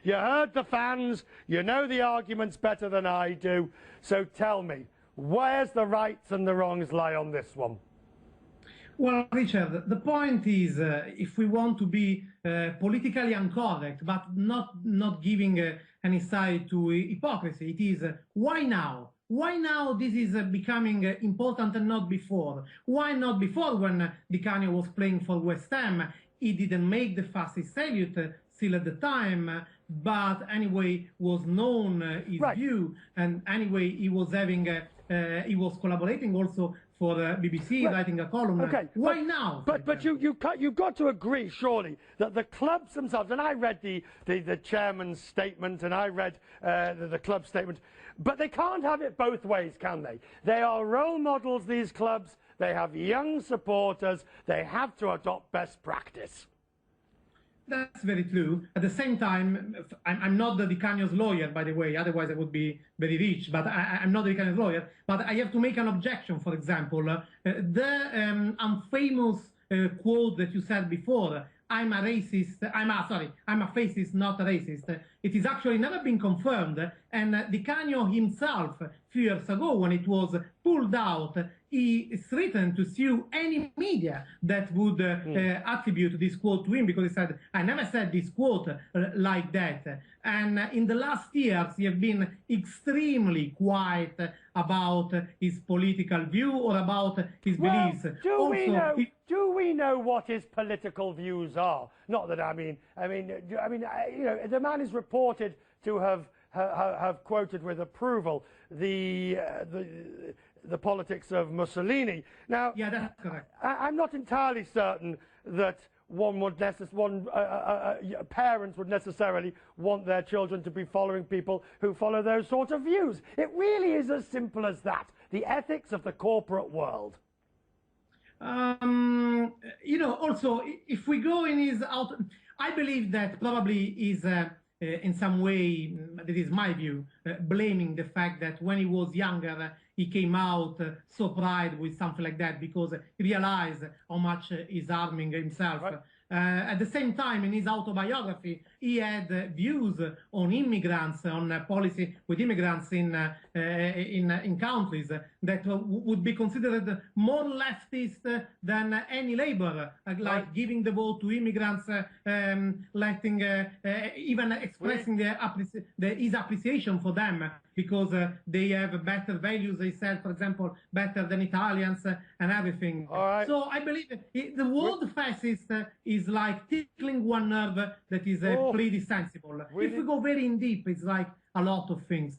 You heard the fans, you know the arguments better than I do, so tell me, where's the rights and the wrongs lie on this one? Well, Richard, the point is, if we want to be politically incorrect, but not giving any side to hypocrisy, it is why now? Why now this is becoming important and not before? Why not before, when Di Canio was playing for West Ham? He didn't make the fastest salute still at the time, but anyway was known his view, and anyway he was having he was collaborating also for BBC, writing a column. Okay, why now? But you've got to agree, surely, that the clubs themselves, and I read the chairman's statement, and I read the club statement, but they can't have it both ways, can they? They are role models, these clubs. They have young supporters. They have to adopt best practice. That's very true. At the same time, I'm not the Di Canio's lawyer, by the way, otherwise I would be very rich, but I'm not the Di Canio's lawyer. But I have to make an objection, for example. The unfamous quote that you said before, I'm a racist, I'm a fascist, not a racist. It is actually never been confirmed, and Di Canio himself, a few years ago, when it was pulled out, he threatened to sue any media that would attribute this quote to him, because he said, I never said this quote like that. And in the last years, he has been extremely quiet about his political view or about his beliefs. Do we know what his political views are? Not that I mean, you know, the man is reported to have quoted with approval the politics of Mussolini. Now, yeah, that's correct. I'm not entirely certain that parents would necessarily want their children to be following people who follow those sort of views. It really is as simple as that. The ethics of the corporate world. You know, also, if we go in his out, I believe that probably is in some way, that is my view, blaming the fact that when he was younger, he came out so proud with something like that, because he realized how much he's harming himself. Right. At the same time, in his autobiography, he had views on immigrants, on policy with immigrants in countries that would be considered more leftist than any labor, like giving the vote to immigrants, letting, even expressing his appreciation for them, because they have better values, they said, for example, better than Italians and everything. So I believe the word fascist is like tickling one nerve that is pretty sensible. If we go very in deep, it's like a lot of things.